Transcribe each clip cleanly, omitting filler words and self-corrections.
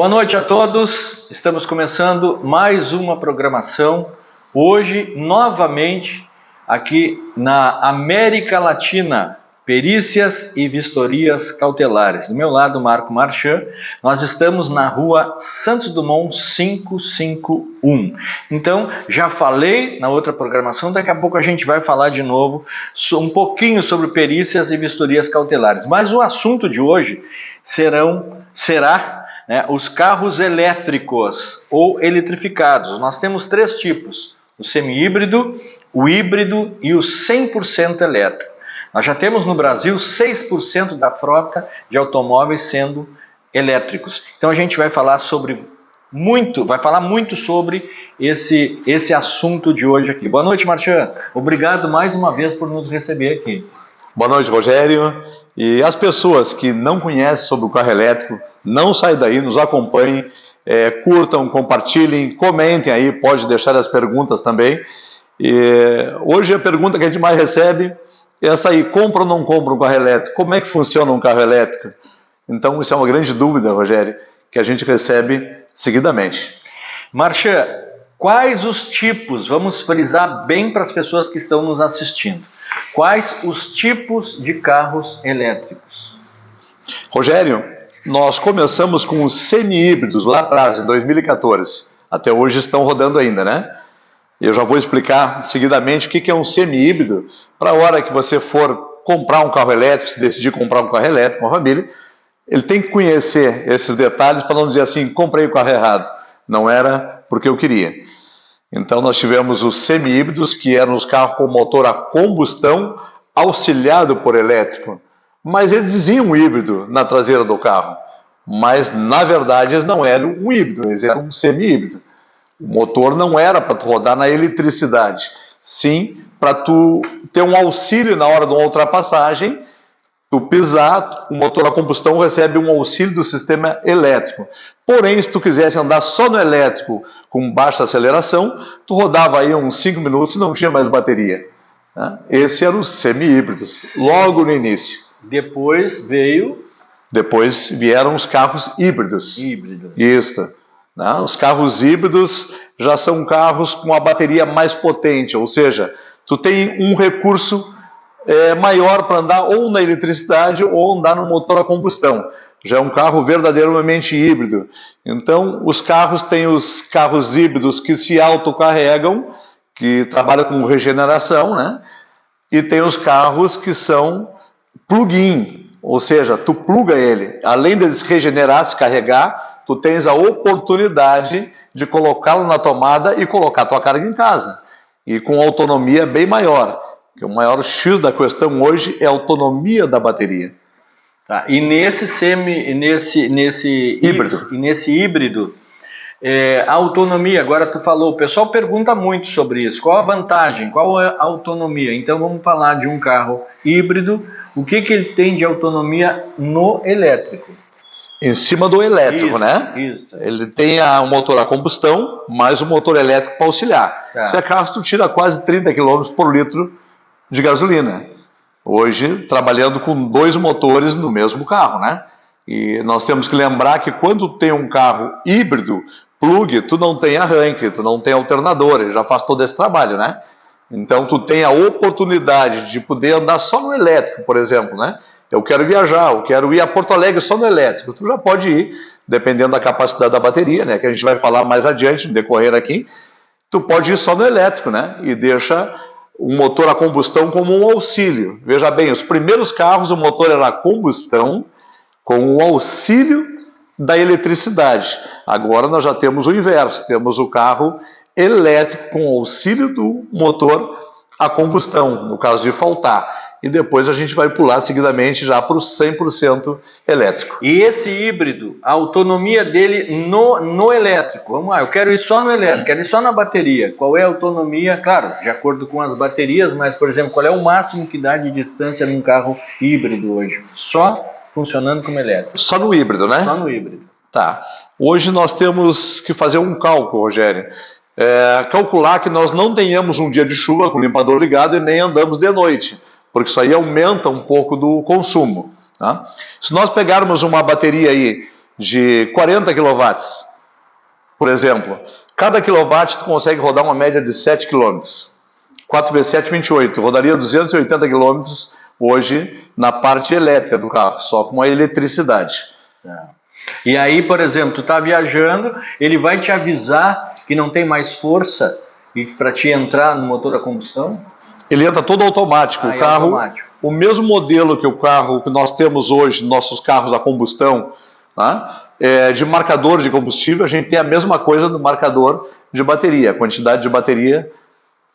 Boa noite a todos, estamos começando mais uma programação, hoje novamente aqui na América Latina, Perícias e Vistorias Cautelares. Do meu lado, Marco Marchand, nós estamos na rua Santos Dumont 551. Então, já falei na outra programação, daqui a pouco a gente vai falar de novo um pouquinho sobre perícias e vistorias cautelares. Mas o assunto de hoje será os carros elétricos ou eletrificados. Nós temos três tipos: o semi-híbrido, o híbrido e o 100% elétrico. Nós já temos no Brasil 6% da frota de automóveis sendo elétricos. Então a gente vai falar muito sobre esse assunto de hoje aqui. Boa noite, Marchand. Obrigado mais uma vez por nos receber aqui. Boa noite, Rogério. E as pessoas que não conhecem sobre o carro elétrico, não saem daí, nos acompanhem, curtam, compartilhem, comentem aí, pode deixar as perguntas também. E hoje a pergunta que a gente mais recebe é essa aí: compra ou não compra um carro elétrico? Como é que funciona um carro elétrico? Então isso é uma grande dúvida, Rogério, que a gente recebe seguidamente. Marchand, quais os tipos, vamos frisar bem para as pessoas que estão nos assistindo, quais os tipos de carros elétricos? Rogério, nós começamos com os semi-híbridos lá atrás, em 2014. Até hoje estão rodando ainda, né? Eu já vou explicar seguidamente o que é um semi-híbrido, para a hora que você for comprar um carro elétrico, se decidir comprar um carro elétrico, uma família, ele tem que conhecer esses detalhes para não dizer assim: comprei o carro errado, não era porque eu queria. Então nós tivemos os semi-híbridos, que eram os carros com motor a combustão auxiliado por elétrico. Mas eles diziam híbrido na traseira do carro. Mas na verdade eles não eram um híbrido, eles eram um semi-híbrido. O motor não era para tu rodar na eletricidade, sim para tu ter um auxílio na hora de uma ultrapassagem. Tu pisar, o motor a combustão recebe um auxílio do sistema elétrico. Porém, se tu quisesse andar só no elétrico com baixa aceleração, tu rodava aí uns 5 minutos e não tinha mais bateria. Esses eram os semi-híbridos, logo no início. Depois vieram os carros híbridos. Isso. Os carros híbridos já são carros com a bateria mais potente, ou seja, tu tem um recurso maior para andar ou na eletricidade ou andar no motor a combustão. Já é um carro verdadeiramente híbrido. Então, os carros têm os carros híbridos que se autocarregam, que trabalham com regeneração, né? E tem os carros que são plug-in, ou seja, tu pluga ele. Além de se regenerar, se carregar, tu tens a oportunidade de colocá-lo na tomada e colocar a tua carga em casa. E com autonomia bem maior. Porque o maior X da questão hoje é a autonomia da bateria. Tá. E nesse híbrido, a autonomia, agora tu falou, o pessoal pergunta muito sobre isso. Qual a vantagem? Qual é a autonomia? Então vamos falar de um carro híbrido. O que ele tem de autonomia no elétrico? Em cima do elétrico, né? Isso. Ele tem um motor a combustão, mais um motor elétrico para auxiliar. Tá. Esse carro tu tira quase 30 km por litro de gasolina. Hoje, trabalhando com 2 motores no mesmo carro, né? E nós temos que lembrar que quando tem um carro híbrido, plug, tu não tem arranque, tu não tem alternador, ele já faz todo esse trabalho, né? Então tu tem a oportunidade de poder andar só no elétrico, por exemplo, né? Eu quero viajar, eu quero ir a Porto Alegre só no elétrico. Tu já pode ir, dependendo da capacidade da bateria, né? Que a gente vai falar mais adiante, no decorrer aqui. Tu pode ir só no elétrico, né? E deixa o motor a combustão como um auxílio. Veja bem, os primeiros carros o motor era a combustão com o auxílio da eletricidade. Agora nós já temos o inverso, temos o carro elétrico com auxílio do motor a combustão, no caso de faltar. E depois a gente vai pular seguidamente já para o 100% elétrico. E esse híbrido, a autonomia dele no elétrico, vamos lá, eu quero ir só no elétrico, quero ir só na bateria. Qual é a autonomia? Claro, de acordo com as baterias, mas, por exemplo, qual é o máximo que dá de distância num carro híbrido hoje? Só funcionando como elétrico. Só no híbrido, né? Só no híbrido. Tá. Hoje nós temos que fazer um cálculo, Rogério. Calcular que nós não tenhamos um dia de chuva com o limpador ligado e nem andamos de noite, porque isso aí aumenta um pouco do consumo. Tá? Se nós pegarmos uma bateria aí de 40 quilowatts, por exemplo. Cada quilowatt tu consegue rodar uma média de 7 km. 4 vezes 7, 28. Rodaria 280 km hoje na parte elétrica do carro, só com a eletricidade. E aí, por exemplo, tu está viajando, ele vai te avisar que não tem mais força para te entrar no motor a combustão? Ele entra todo automático. O carro, automático. O mesmo modelo que o carro que nós temos hoje, nossos carros a combustão, tá? De marcador de combustível, a gente tem a mesma coisa no marcador de bateria, a quantidade de bateria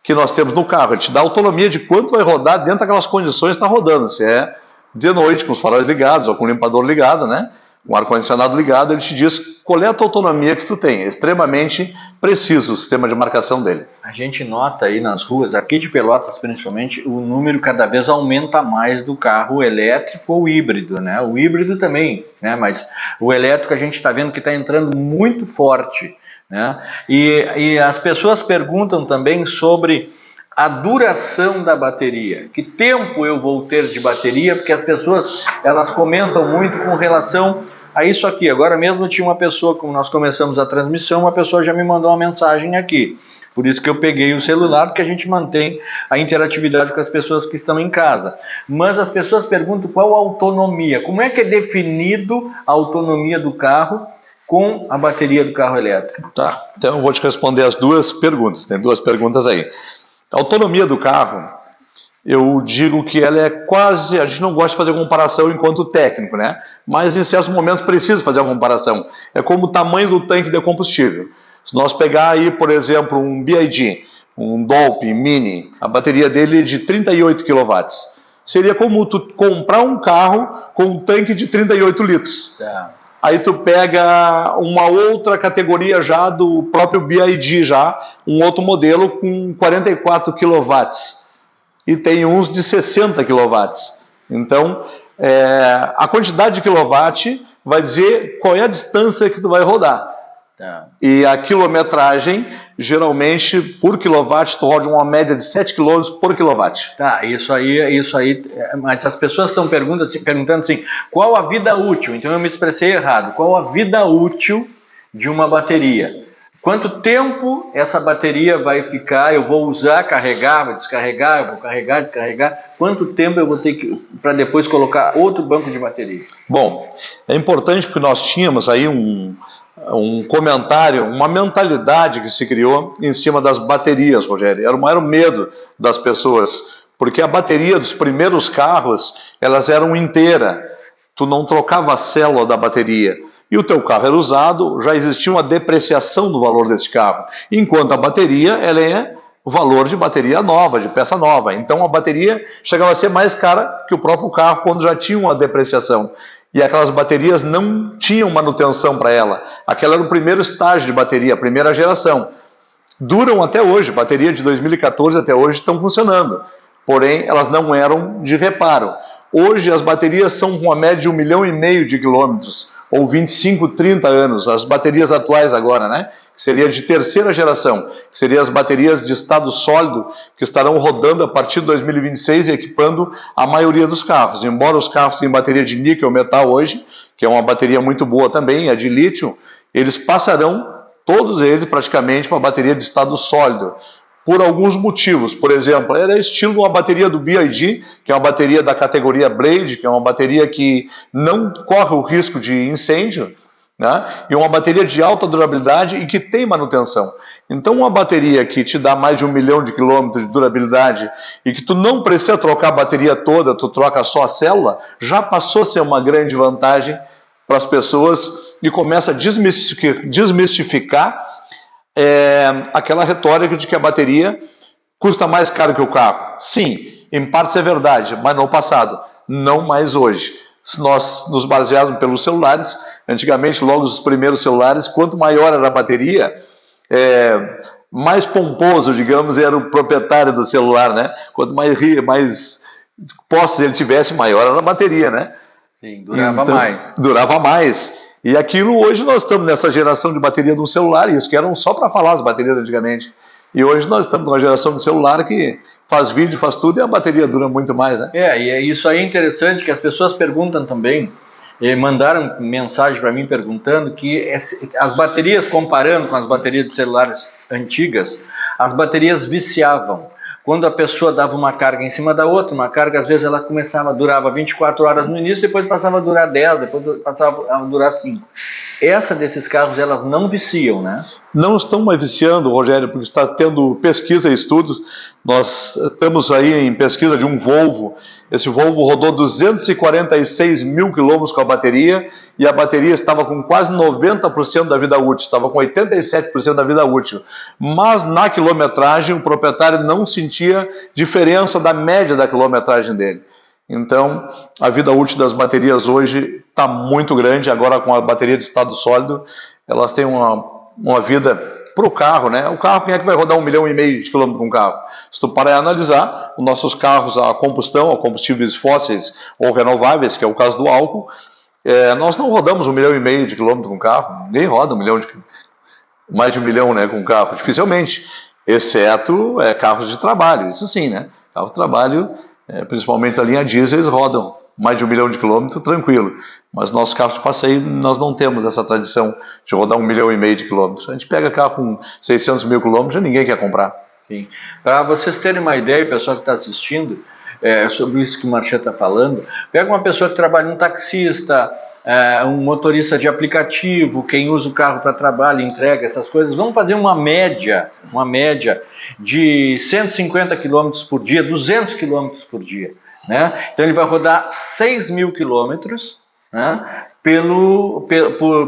que nós temos no carro. Ele te dá autonomia de quanto vai rodar dentro daquelas condições que está rodando. Se é de noite, com os faróis ligados, ou com o limpador ligado, né? Com o ar-condicionado ligado, ele te diz qual é a tua autonomia que tu tem. É extremamente preciso o sistema de marcação dele. A gente nota aí nas ruas, aqui de Pelotas principalmente, o número cada vez aumenta mais do carro elétrico ou híbrido, né? O híbrido também, né? Mas o elétrico a gente está vendo que está entrando muito forte, né? E as pessoas perguntam também sobre a duração da bateria. Que tempo eu vou ter de bateria? Porque as pessoas, elas comentam muito com relação a isso aqui. Agora mesmo tinha uma pessoa, como nós começamos a transmissão, uma pessoa já me mandou uma mensagem aqui. Por isso que eu peguei o celular, porque a gente mantém a interatividade com as pessoas que estão em casa. Mas as pessoas perguntam qual a autonomia. Como é que é definido a autonomia do carro com a bateria do carro elétrico? Tá, então eu vou te responder as duas perguntas. Tem duas perguntas aí. A autonomia do carro, eu digo que ela é quase... A gente não gosta de fazer comparação enquanto técnico, né? Mas em certos momentos precisa fazer a comparação. É como o tamanho do tanque de combustível. Se nós pegar aí, por exemplo, um BYD, um Dolphin Mini, a bateria dele é de 38 kW. Seria como tu comprar um carro com um tanque de 38 litros. Aí tu pega uma outra categoria já do próprio BYD, já um outro modelo com 44 kW. E tem uns de 60 kW. Então, a quantidade de quilowatt vai dizer qual é a distância que tu vai rodar. E a quilometragem, geralmente, por quilowatt, tu roda uma média de 7 km por quilowatt. Tá, isso aí, mas as pessoas estão perguntando assim, qual a vida útil? Então eu me expressei errado. Qual a vida útil de uma bateria? Quanto tempo essa bateria vai ficar? Eu vou usar, carregar, vou descarregar, eu vou carregar, descarregar. Quanto tempo eu vou ter para depois colocar outro banco de bateria? Bom, é importante porque nós tínhamos aí um comentário, uma mentalidade que se criou em cima das baterias, Rogério. Era o maior medo das pessoas, porque a bateria dos primeiros carros, elas eram inteiras. Tu não trocava a célula da bateria. E o teu carro era usado, já existia uma depreciação do valor desse carro. Enquanto a bateria, ela é o valor de bateria nova, de peça nova. Então a bateria chegava a ser mais cara que o próprio carro quando já tinha uma depreciação. E aquelas baterias não tinham manutenção para ela. Aquela era o primeiro estágio de bateria, a primeira geração. Duram até hoje, bateria de 2014 até hoje estão funcionando. Porém, elas não eram de reparo. Hoje as baterias são com uma média de 1,5 milhão de quilômetros, ou 25, 30 anos. As baterias atuais agora, né? Que seria de terceira geração, que seriam as baterias de estado sólido, que estarão rodando a partir de 2026 e equipando a maioria dos carros. Embora os carros tenham bateria de níquel metal hoje, que é uma bateria muito boa também, a de lítio, eles passarão, todos eles praticamente, para a bateria de estado sólido, por alguns motivos. Por exemplo, era estilo uma bateria do BYD, que é uma bateria da categoria Blade, que é uma bateria que não corre o risco de incêndio, né? E uma bateria de alta durabilidade e que tem manutenção. Então uma bateria que te dá mais de 1 milhão de quilômetros de durabilidade e que tu não precisa trocar a bateria toda, tu troca só a célula, já passou a ser uma grande vantagem para as pessoas e começa a desmistificar aquela retórica de que a bateria custa mais caro que o carro. Sim, em parte é verdade, mas no passado, não mais hoje. Se nós nos basearmos pelos celulares, antigamente, logo os primeiros celulares, quanto maior era a bateria, mais pomposo, digamos, era o proprietário do celular, né? Quanto mais posses ele tivesse, maior era a bateria, né? Sim, durava mais. Durava mais. E aquilo, hoje nós estamos nessa geração de bateria de um celular, isso que eram só para falar as baterias antigamente. E hoje nós estamos numa geração de celular que faz vídeo, faz tudo e a bateria dura muito mais, né? E isso aí é interessante, que as pessoas perguntam também mandaram mensagem para mim perguntando que as baterias, comparando com as baterias de celulares antigas, as baterias viciavam. Quando a pessoa dava uma carga em cima da outra, uma carga às vezes ela durava 24 horas no início, depois passava a durar 10, depois passava a durar 5. Essa desses carros, elas não viciam, né? Não estão mais viciando, Rogério, porque está tendo pesquisa e estudos. Nós estamos aí em pesquisa de um Volvo. Esse Volvo rodou 246 mil quilômetros com a bateria, e a bateria estava com quase 90% da vida útil, estava com 87% da vida útil. Mas na quilometragem o proprietário não sentia diferença da média da quilometragem dele. Então, a vida útil das baterias hoje está muito grande. Agora, com a bateria de estado sólido, elas têm uma vida para o carro, né? O carro, quem é que vai rodar 1,5 milhão de quilômetros com um carro? Se tu parar e analisar, os nossos carros a combustão, a combustíveis fósseis ou renováveis, que é o caso do álcool, nós não rodamos 1,5 milhão de quilômetros com um carro, nem roda mais de 1 milhão, né, com um carro, dificilmente, exceto carros de trabalho, isso sim, né? Carros de trabalho, principalmente a linha diesel, eles rodam mais de 1 milhão de quilômetros, tranquilo. Mas nossos carros de passeio, nós não temos essa tradição de rodar 1,5 milhão de quilômetros. A gente pega carro com 600 mil quilômetros, já ninguém quer comprar. Sim. Para vocês terem uma ideia, pessoal que está assistindo, sobre isso que o Marchand está falando, pega uma pessoa que trabalha, um taxista, um motorista de aplicativo, quem usa o carro para trabalho, entrega essas coisas, vamos fazer uma média de 150 km por dia, 200 km por dia. Né? Então ele vai rodar 6 mil quilômetros, né?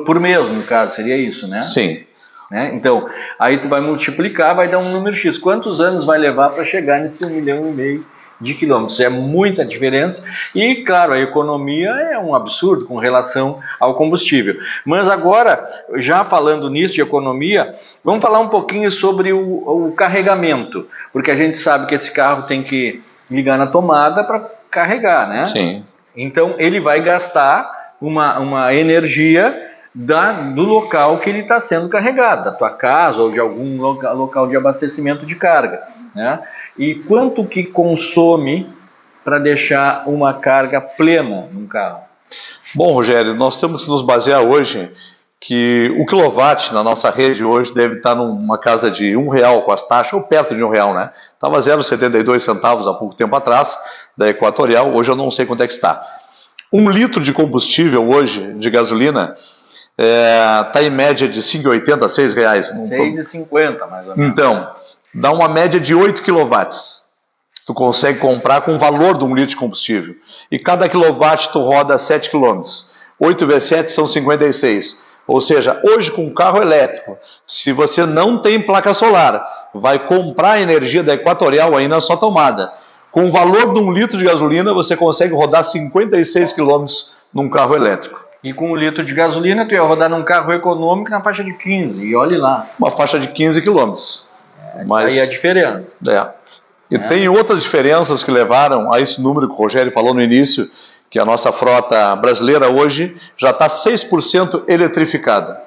por mês, no caso, seria isso, né? Sim. Né? Então, aí tu vai multiplicar, vai dar um número X. Quantos anos vai levar para chegar nesse 1,5 milhão de quilômetros? É muita diferença e, claro, a economia é um absurdo com relação ao combustível. Mas agora, já falando nisso de economia, vamos falar um pouquinho sobre o carregamento, porque a gente sabe que esse carro tem que ligar na tomada para carregar, né? Sim. Então ele vai gastar uma energia do local que ele está sendo carregado, da tua casa ou de algum local de abastecimento de carga, né? E quanto que consome para deixar uma carga plena num carro? Bom, Rogério, nós temos que nos basear hoje que o quilowatt na nossa rede hoje deve estar numa casa de R$1 com as taxas, ou perto de R$1, né? Estava 0,72 centavos há pouco tempo atrás, da Equatorial, hoje eu não sei quanto é que está. 1 litro de combustível hoje, de gasolina, está em média de 5,80 a R$6. 6,50 mais ou menos. Então, dá uma média de 8 quilowatts. Tu consegue comprar com o valor de 1 litro de combustível. E cada quilowatt tu roda 7 quilômetros. 8 vezes 7 são 56. Ou seja, hoje com carro elétrico, se você não tem placa solar, vai comprar a energia da Equatorial aí na sua tomada. Com o valor de 1 litro de gasolina, você consegue rodar 56 quilômetros num carro elétrico. E com 1 litro de gasolina, tu ia rodar num carro econômico na faixa de 15, e olhe lá. Uma faixa de 15 quilômetros. Aí é a diferença. E tem outras diferenças que levaram a esse número que o Rogério falou no início, que a nossa frota brasileira hoje já está 6% eletrificada.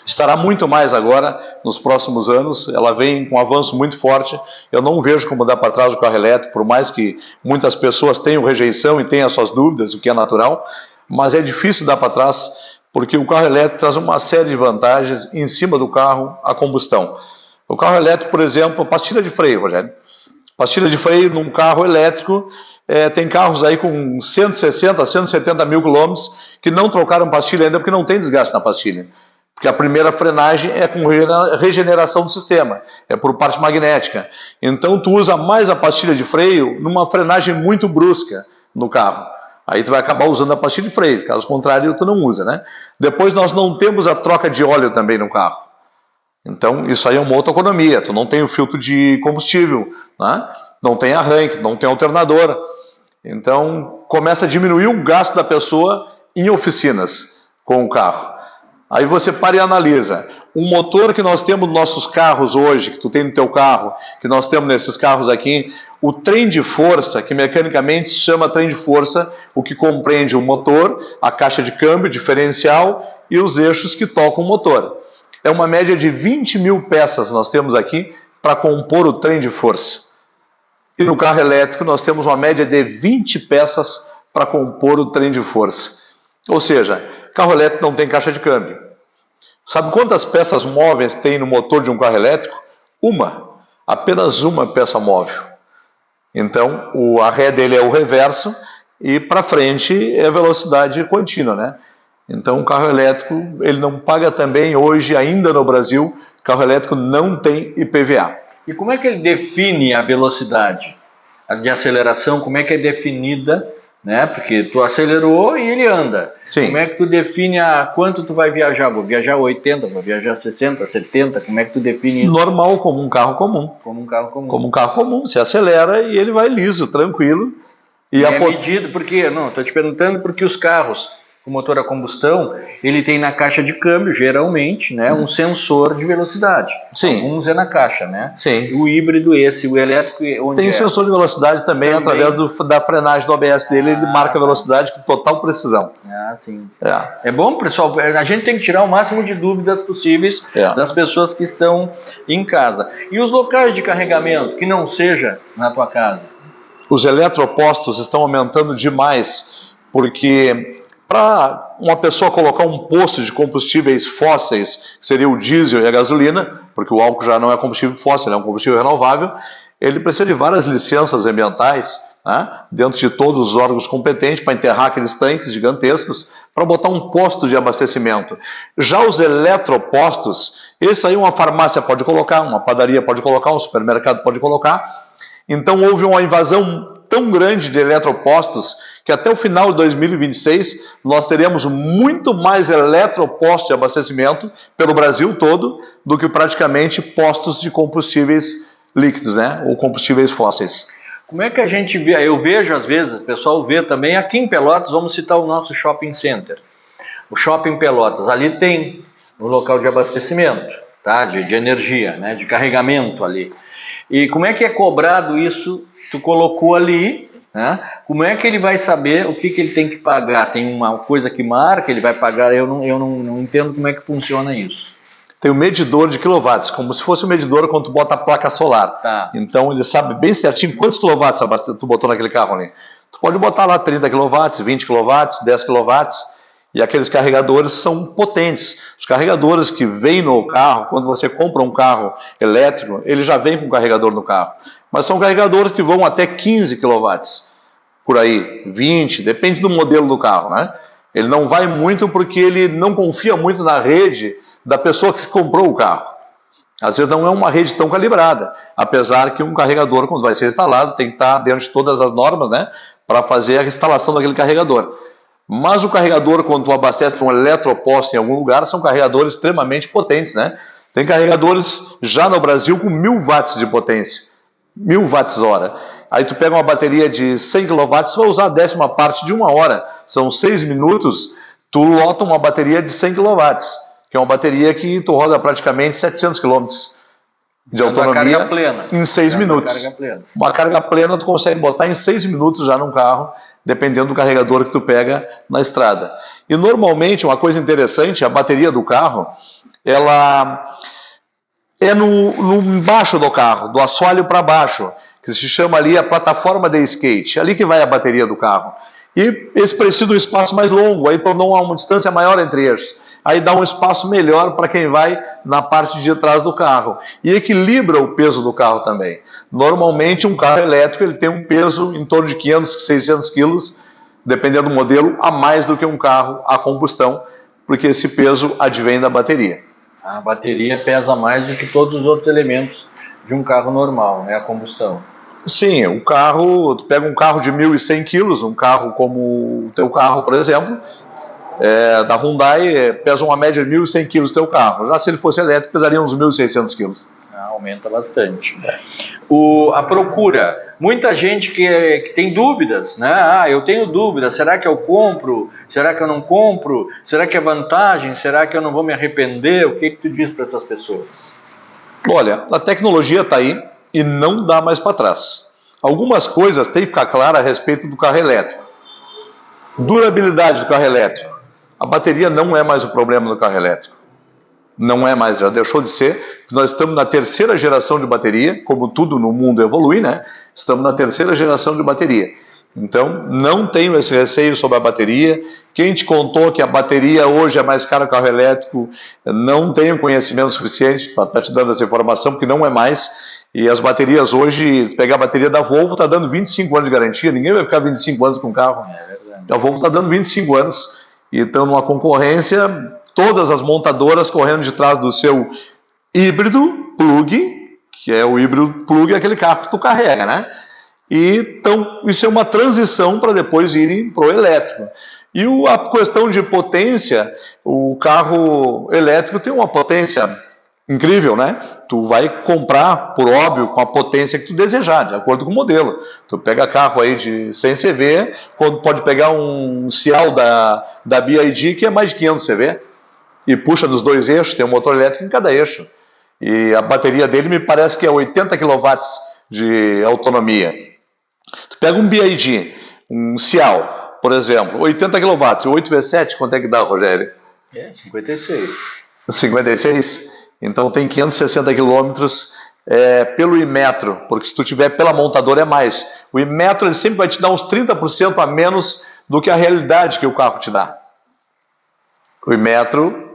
Estará muito mais agora, nos próximos anos, ela vem com um avanço muito forte. Eu não vejo como dar para trás o carro elétrico, por mais que muitas pessoas tenham rejeição e tenham suas dúvidas, o que é natural, mas é difícil dar para trás, porque o carro elétrico traz uma série de vantagens em cima do carro a combustão. O carro elétrico, por exemplo, pastilha de freio, Rogério. Pastilha de freio num carro elétrico, tem carros aí com 160, 170 mil quilômetros que não trocaram pastilha ainda porque não tem desgaste na pastilha. Porque a primeira frenagem é com regeneração do sistema, é por parte magnética. Então tu usa mais a pastilha de freio numa frenagem muito brusca no carro. Aí tu vai acabar usando a pastilha de freio, caso contrário tu não usa, né? Depois nós não temos a troca de óleo também no carro. Então isso aí é uma outra economia, tu não tem o filtro de combustível, né? Não tem arranque, não tem alternador. Então começa a diminuir o gasto da pessoa em oficinas com o carro. Aí você para e analisa. O motor que nós temos nos nossos carros hoje, que tu tem no teu carro, que nós temos nesses carros aqui, o trem de força, que mecanicamente se chama trem de força, o que compreende o motor, a caixa de câmbio, diferencial e os eixos que tocam o motor. É uma média de 20 mil peças nós temos aqui para compor o trem de força. E no carro elétrico nós temos uma média de 20 peças para compor o trem de força. Ou seja, carro elétrico não tem caixa de câmbio. Sabe quantas peças móveis tem no motor de um carro elétrico? Uma. Apenas uma peça móvel. Então, a ré dele é o reverso e para frente é a velocidade contínua, né? Então, o carro elétrico, ele não paga também hoje, ainda no Brasil, carro elétrico não tem IPVA. E como é que ele define a velocidade de aceleração? Como é que é definida, né? Porque tu acelerou e ele anda. Sim. Como é que tu define a quanto tu vai viajar? Vou viajar 80, vou viajar 60, 70, como é que tu define isso? Normal, como um carro comum. Como um carro comum. Como um carro comum, se acelera e ele vai liso, tranquilo. E é medido, porque, não, estou te perguntando porque os carros com motor a combustão, ele tem na caixa de câmbio, geralmente, né, um sensor de velocidade. Sim. Alguns é na caixa, né? Sim. O híbrido o elétrico, onde tem sensor de velocidade também. Através da frenagem do ABS dele, ele marca a velocidade com total precisão. Ah, sim. É bom, pessoal, a gente tem que tirar o máximo de dúvidas possíveis das pessoas que estão em casa. E os locais de carregamento, que não seja na tua casa? Os eletropostos estão aumentando demais, porque para uma pessoa colocar um posto de combustíveis fósseis, que seria o diesel e a gasolina, porque o álcool já não é combustível fóssil, é um combustível renovável, ele precisa de várias licenças ambientais, né, dentro de todos os órgãos competentes para enterrar aqueles tanques gigantescos, para botar um posto de abastecimento. Já os eletropostos, esse aí uma farmácia pode colocar, uma padaria pode colocar, um supermercado pode colocar. Então houve uma invasão tão grande de eletropostos que até o final de 2026 nós teremos muito mais eletropostos de abastecimento pelo Brasil todo do que praticamente postos de combustíveis líquidos, né? Ou combustíveis fósseis. Como é que a gente vê? Eu vejo às vezes, o pessoal vê também, aqui em Pelotas, vamos citar o nosso shopping center. O Shopping Pelotas, ali tem um local de abastecimento, tá? de energia, né? De carregamento ali. E como é que é cobrado isso? Tu colocou ali, né? Como é que ele vai saber o que ele tem que pagar? Tem uma coisa que marca, ele vai pagar, eu não entendo como é que funciona isso. Tem um medidor de quilowatts, como se fosse um medidor quando tu bota a placa solar. Tá. Então ele sabe bem certinho quantos quilowatts tu botou naquele carro ali. Tu pode botar lá 30 quilowatts, 20 quilowatts, 10 quilowatts. E aqueles carregadores são potentes. Os carregadores que vêm no carro, quando você compra um carro elétrico, ele já vem com o carregador no carro. Mas são carregadores que vão até 15 kW, por aí, 20, depende do modelo do carro, né? Ele não vai muito porque ele não confia muito na rede da pessoa que comprou o carro. Às vezes não é uma rede tão calibrada, apesar que um carregador, quando vai ser instalado, tem que estar dentro de todas as normas, né? Para fazer a instalação daquele carregador. Mas o carregador, quando tu abastece para um eletroposto em algum lugar, são carregadores extremamente potentes, né? Tem carregadores já no Brasil com 1000 watts de potência, 1000 watts hora. Aí tu pega uma bateria de 100 kW, vai usar a 10ª parte de 1 hora. São 6 minutos, tu lota uma bateria de 100 kW, que é uma bateria que tu roda praticamente 700 km de autonomia plena, em 6 minutos. Uma carga plena tu consegue botar em 6 minutos já num carro, dependendo do carregador que tu pega na estrada. E normalmente, uma coisa interessante, a bateria do carro, ela é no embaixo do carro, do assoalho para baixo, que se chama ali a plataforma de skate, ali que vai a bateria do carro. E esse precisa de um espaço mais longo, aí tornou uma distância maior entre eles. Aí dá um espaço melhor para quem vai na parte de trás do carro. E equilibra o peso do carro também. Normalmente um carro elétrico ele tem um peso em torno de 500, 600 quilos, dependendo do modelo, a mais do que um carro a combustão, porque esse peso advém da bateria. A bateria pesa mais do que todos os outros elementos de um carro normal, né? A combustão. Sim, o carro, tu pega um carro de 1.100 quilos, um carro como o teu carro, por exemplo, da Hyundai, pesa uma média de 1.100 quilos o teu carro. Já se ele fosse elétrico, pesaria uns 1.600 quilos. Aumenta bastante. A procura. Muita gente que tem dúvidas, né? Eu tenho dúvidas, será que eu compro? Será que eu não compro? Será que é vantagem? Será que eu não vou me arrepender? O que tu diz para essas pessoas? Olha, a tecnologia está aí e não dá mais para trás. Algumas coisas têm que ficar claras a respeito do carro elétrico. Durabilidade do carro elétrico. A bateria não é mais o problema do carro elétrico. Não é mais, já deixou de ser. Nós estamos na 3ª geração de bateria, como tudo no mundo evolui, né? Estamos na 3ª geração de bateria. Então, não tenho esse receio sobre a bateria. Quem te contou que a bateria hoje é mais cara que o carro elétrico, não tenho conhecimento suficiente para estar te dando essa informação, porque não é mais. E as baterias hoje, pegar a bateria da Volvo, está dando 25 anos de garantia. Ninguém vai ficar 25 anos com o carro. A Volvo está dando 25 anos. E estão numa concorrência, todas as montadoras correndo de trás do seu híbrido plug, que é o híbrido plug, é aquele carro que tu carrega, né? Então, isso é uma transição para depois irem para o elétrico. E a questão de potência, o carro elétrico tem uma potência incrível, né? Tu vai comprar, por óbvio, com a potência que tu desejar, de acordo com o modelo. Tu pega carro aí de 100 CV, pode pegar um Cial da BYD que é mais de 500 CV, e puxa dos dois eixos, tem um motor elétrico em cada eixo. E a bateria dele me parece que é 80 kW de autonomia. Tu pega um BYD, um Cial, por exemplo, 80 kW, 8V7, quanto é que dá, Rogério? 56. 56? Então tem 560 km pelo Imetro, porque se tu tiver pela montadora é mais. O Imetro ele sempre vai te dar uns 30% a menos do que a realidade que o carro te dá. O Imetro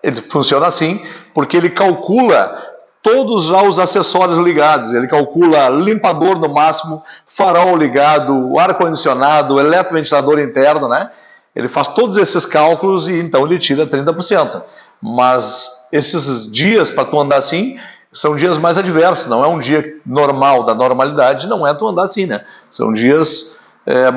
ele funciona assim, porque ele calcula todos os acessórios ligados. Ele calcula limpador no máximo, farol ligado, ar-condicionado, eletroventilador interno, né? Ele faz todos esses cálculos e então ele tira 30%. Mas esses dias para tu andar assim são dias mais adversos. Não é um dia normal da normalidade, não é tu andar assim, né? São dias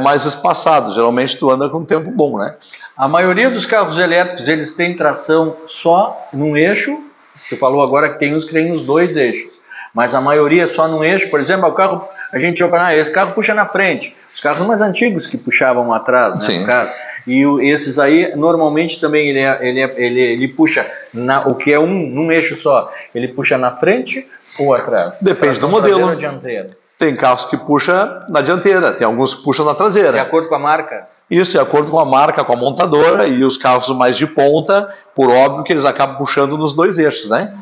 mais espaçados. Geralmente tu anda com um tempo bom, né? A maioria dos carros elétricos, eles têm tração só num eixo. Você falou agora que tem uns que tem os dois eixos, mas a maioria só num eixo. Por exemplo, o carro, a gente olha, esse carro puxa na frente. Os carros mais antigos que puxavam atrás, né? Sim. E esses aí, normalmente também ele puxa o que é num eixo só. Ele puxa na frente ou atrás? Depende do modelo. Ou dianteira? Tem carros que puxam na dianteira, tem alguns que puxam na traseira. De acordo com a marca? Isso, de acordo com a marca, com a montadora, e os carros mais de ponta, por óbvio que eles acabam puxando nos dois eixos, né?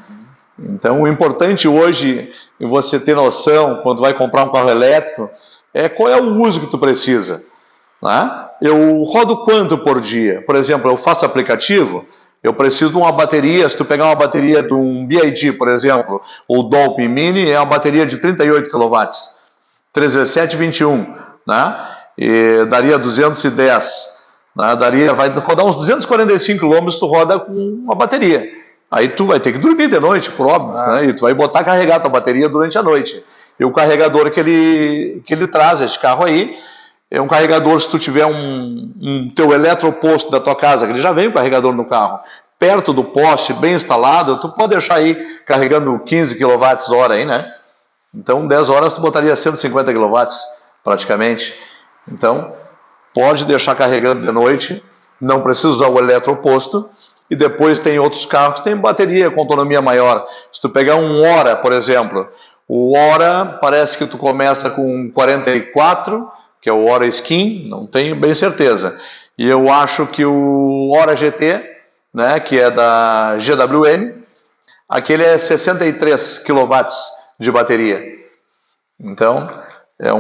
Então, o importante hoje, você ter noção, quando vai comprar um carro elétrico, é qual é o uso que tu precisa. Né? Eu rodo quanto por dia? Por exemplo, eu faço aplicativo, eu preciso de uma bateria, se tu pegar uma bateria de um BYD, por exemplo, ou Dolphin Mini, é uma bateria de 38 kW, 3V7 21, né? E daria 210, né? Vai rodar uns 245 km, tu roda com uma bateria. Aí tu vai ter que dormir de noite, por óbvio, né? E tu vai botar carregar tua bateria durante a noite. E o carregador que ele traz, este carro aí, é um carregador, se tu tiver um teu eletroposto da tua casa, que ele já vem o carregador no carro, perto do poste, bem instalado, tu pode deixar aí carregando 15 kWh aí, né? Então, 10 horas tu botaria 150 kW, praticamente. Então, pode deixar carregando de noite, não precisa usar o eletroposto. E depois tem outros carros que tem bateria com autonomia maior. Se tu pegar um Hora, por exemplo, o Hora parece que tu começa com 44, que é o Hora Skin, não tenho bem certeza. E eu acho que o Hora GT, né, que é da GWM, aquele é 63 kW de bateria. Então, é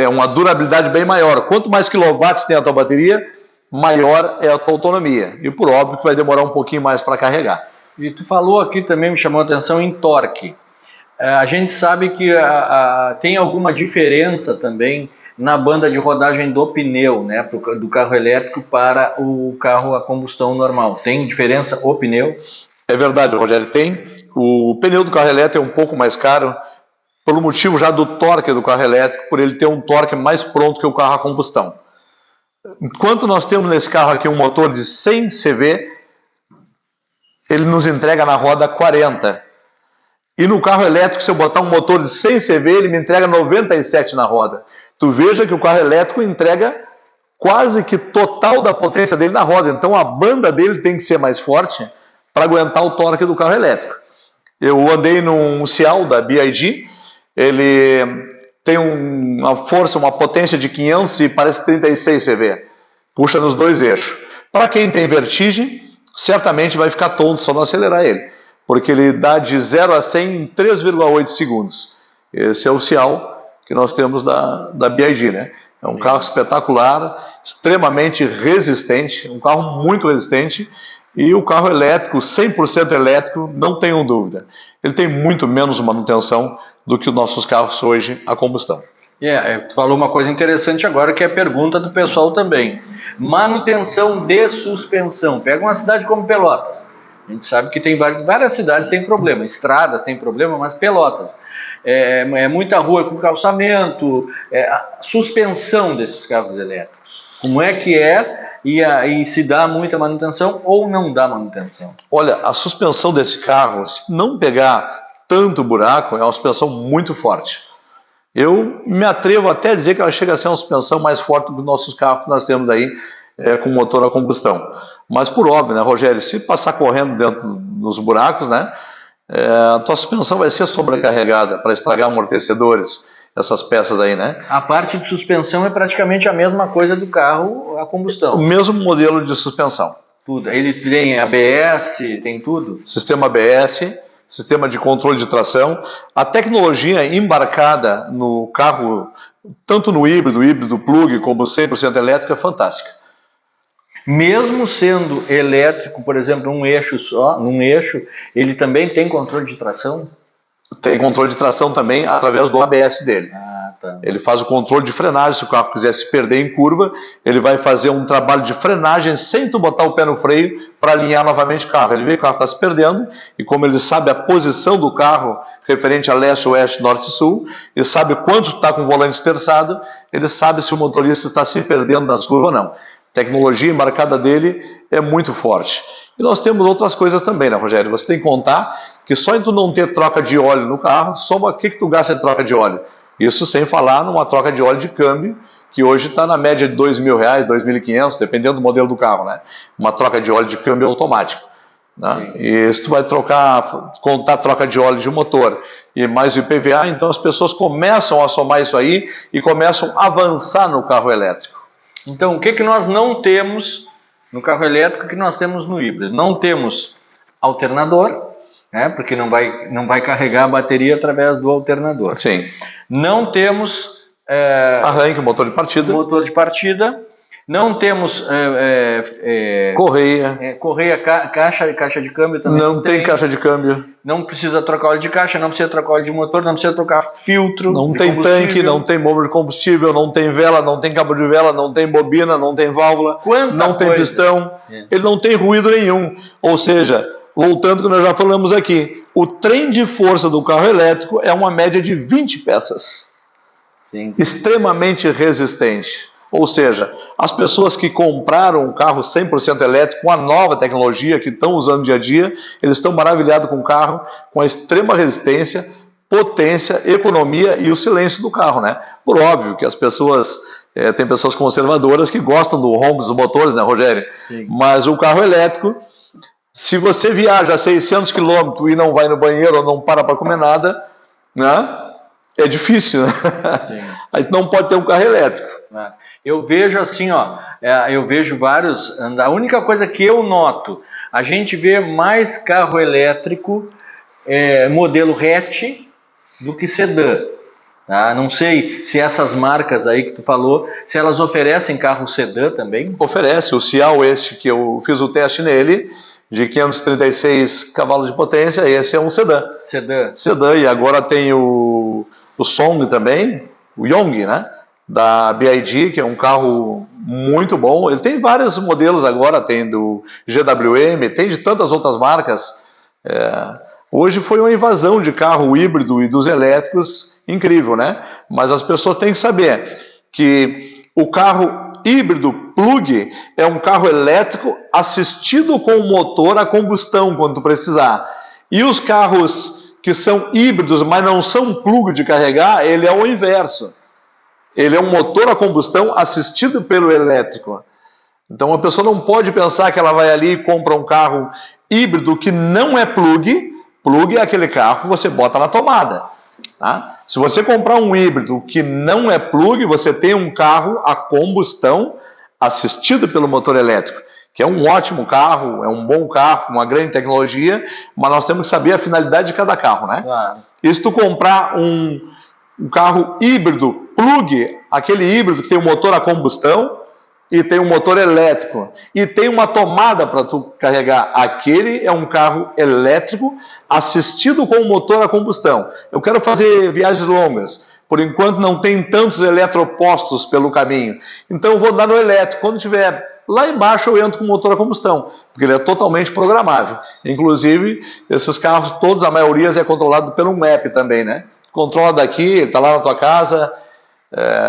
uma durabilidade bem maior. Quanto mais quilowatts tem a tua bateria, maior é a tua autonomia. E por óbvio que vai demorar um pouquinho mais para carregar. E tu falou aqui também, me chamou a atenção, em torque. A gente sabe que tem alguma diferença também na banda de rodagem do pneu, né, do carro elétrico para o carro a combustão normal. Tem diferença o pneu? É verdade, Rogério, tem. O pneu do carro elétrico é um pouco mais caro, pelo motivo já do torque do carro elétrico, por ele ter um torque mais pronto que o carro a combustão. Enquanto nós temos nesse carro aqui um motor de 100 CV, ele nos entrega na roda 40. E no carro elétrico, se eu botar um motor de 100 CV, ele me entrega 97 na roda. Tu veja que o carro elétrico entrega quase que total da potência dele na roda. Então a banda dele tem que ser mais forte para aguentar o torque do carro elétrico. Eu andei num Cial da BYD, ele tem uma força, uma potência de 500 e parece 36 CV. Puxa nos dois eixos. Para quem tem vertigem, certamente vai ficar tonto só não acelerar ele, porque ele dá de 0 a 100 em 3,8 segundos. Esse é o Cial que nós temos da BYD, né? É um carro espetacular, extremamente resistente, um carro muito resistente. E o carro elétrico, 100% elétrico, não tenho dúvida. Ele tem muito menos manutenção do que os nossos carros hoje a combustão. Tu falou uma coisa interessante agora, que é a pergunta do pessoal também. Manutenção de suspensão. Pega uma cidade como Pelotas. A gente sabe que tem várias cidades que têm problema, estradas têm problema, mas Pelotas. É muita rua com calçamento, a suspensão desses carros elétricos. Como é que é? E se dá muita manutenção ou não dá manutenção? Olha, a suspensão desse carro, se não pegar tanto buraco, é uma suspensão muito forte. Eu me atrevo até a dizer que ela chega a ser uma suspensão mais forte do que os nossos carros que nós temos aí com motor a combustão. Mas por óbvio, né, Rogério, se passar correndo dentro dos buracos, né, a tua suspensão vai ser sobrecarregada para estragar amortecedores, essas peças aí, né? A parte de suspensão é praticamente a mesma coisa do carro a combustão. O mesmo modelo de suspensão. Tudo. Ele tem ABS, tem tudo? Sistema ABS, sistema de controle de tração. A tecnologia embarcada no carro, tanto no híbrido plug, como 100% elétrico, é fantástica. Mesmo sendo elétrico, por exemplo, num eixo, ele também tem controle de tração? Tem controle de tração também através do ABS dele. Tá. Ele faz o controle de frenagem. Se o carro quiser se perder em curva, ele vai fazer um trabalho de frenagem sem tu botar o pé no freio para alinhar novamente o carro. Ele vê que o carro está se perdendo e como ele sabe a posição do carro referente a leste, oeste, norte e sul, ele sabe quanto está com o volante esterçado, ele sabe se o motorista está se perdendo nas curvas ou não. A tecnologia embarcada dele é muito forte. E nós temos outras coisas também, né, Rogério? Você tem que contar que só em tu não ter troca de óleo no carro, soma o que tu gasta de troca de óleo. Isso sem falar numa troca de óleo de câmbio, que hoje está na média de R$2.000, R$2.500, dependendo do modelo do carro, né? Uma troca de óleo de câmbio automático. Né? E se tu vai contar troca de óleo de motor e mais o IPVA, então as pessoas começam a somar isso aí e começam a avançar no carro elétrico. Então, o que nós não temos no carro elétrico que nós temos no híbrido? Não temos alternador, né? Porque não vai carregar a bateria através do alternador. Sim. Não temos arranque, motor de partida. Não temos correia, caixa de câmbio também. Não tem caixa de câmbio. Não precisa trocar óleo de caixa, não precisa trocar óleo de motor, não precisa trocar filtro. Não tem tanque, não tem bomba de combustível, não tem vela, não tem cabo de vela, não tem bobina, não tem válvula, não tem pistão. Ele não tem ruído nenhum. Ou seja, voltando ao que nós já falamos aqui, o trem de força do carro elétrico é uma média de 20 peças. Sim. Extremamente resistente. Ou seja, as pessoas que compraram um carro 100% elétrico com a nova tecnologia que estão usando no dia a dia, eles estão maravilhados com o carro, com a extrema resistência, potência, economia e o silêncio do carro, né? Por óbvio que as pessoas, tem pessoas conservadoras que gostam do ronco dos motores, né, Rogério? Sim. Mas o carro elétrico, se você viaja 600 km e não vai no banheiro ou não para comer nada, né? É difícil, né? Aí não pode ter um carro elétrico. Eu vejo assim, eu vejo vários. A única coisa que eu noto, a gente vê mais carro elétrico modelo hatch do que sedã. Tá? Não sei se essas marcas aí que tu falou, se elas oferecem carro sedã também. Oferece. O Cial, que eu fiz o teste nele, de 536 cavalos de potência, esse é um sedã. Sedã, e agora tem o Song também, o Yong, né? Da BYD, que é um carro muito bom. Ele tem vários modelos agora, tem do GWM, tem de tantas outras marcas. Hoje foi uma invasão de carro híbrido e dos elétricos, incrível, né? Mas as pessoas têm que saber que o carro híbrido plug é um carro elétrico assistido com motor a combustão quando tu precisar. E os carros que são híbridos, mas não são plug de carregar, ele é o inverso. Ele é um motor a combustão assistido pelo elétrico. Então a pessoa não pode pensar que ela vai ali e compra um carro híbrido que não é plug. Plug é aquele carro que você bota na tomada. Tá? Se você comprar um híbrido que não é plug, você tem um carro a combustão assistido pelo motor elétrico, que é um ótimo carro, é um bom carro, uma grande tecnologia, mas nós temos que saber a finalidade de cada carro, né? Claro. E se tu comprar um um carro híbrido plug, aquele híbrido que tem um motor a combustão e tem um motor elétrico e tem uma tomada para tu carregar. Aquele é um carro elétrico assistido com um motor a combustão. Eu quero fazer viagens longas. Por enquanto não tem tantos eletropostos pelo caminho. Então eu vou andar no elétrico. Quando tiver lá embaixo eu entro com o motor a combustão, porque ele é totalmente programável. Inclusive, esses carros todos, a maioria é controlado pelo um app também, né? Controla daqui, ele está lá na tua casa.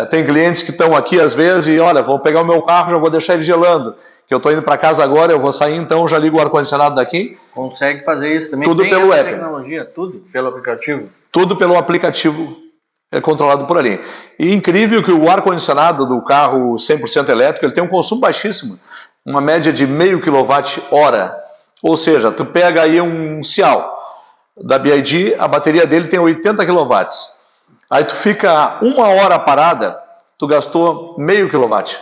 Tem clientes que estão aqui às vezes e olha, vou pegar o meu carro, já vou deixar ele gelando, que eu estou indo para casa agora, eu vou sair, então já ligo o ar-condicionado daqui. Consegue fazer isso também? Tudo tem pelo app. Tecnologia, tudo pelo aplicativo? Tudo pelo aplicativo, é controlado por ali. E incrível que o ar-condicionado do carro 100% elétrico, ele tem um consumo baixíssimo, uma média de 0,5 kWh. Ou seja, tu pega aí um Cial da BYD, a bateria dele tem 80 kW. Aí tu fica 1 hora parada, tu gastou 0,5 kW.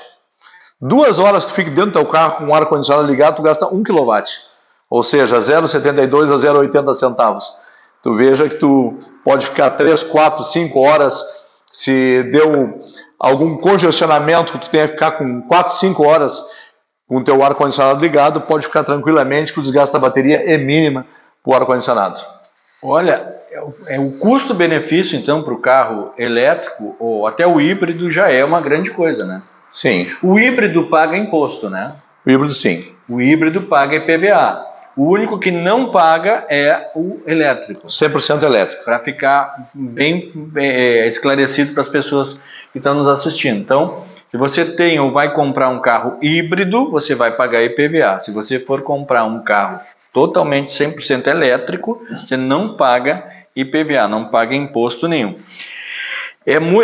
2 horas tu fica dentro do teu carro com o ar-condicionado ligado, tu gasta 1 kW. Ou seja, 0,72 a 0,80 centavos. Tu veja que tu pode ficar 3, 4, 5 horas, se deu algum congestionamento que tu tenha que ficar com 4, 5 horas com o teu ar-condicionado ligado, pode ficar tranquilamente que o desgaste da bateria é mínima para o ar-condicionado. Olha, o custo-benefício, então, para o carro elétrico, ou até o híbrido, já é uma grande coisa, né? Sim. O híbrido paga imposto, né? O híbrido, sim. O híbrido paga IPVA. O único que não paga é o elétrico. 100% elétrico. Para ficar bem esclarecido para as pessoas que estão nos assistindo. Então, se você tem ou vai comprar um carro híbrido, você vai pagar IPVA. Se você for comprar um carro totalmente 100% elétrico, você não paga IPVA, não paga imposto nenhum.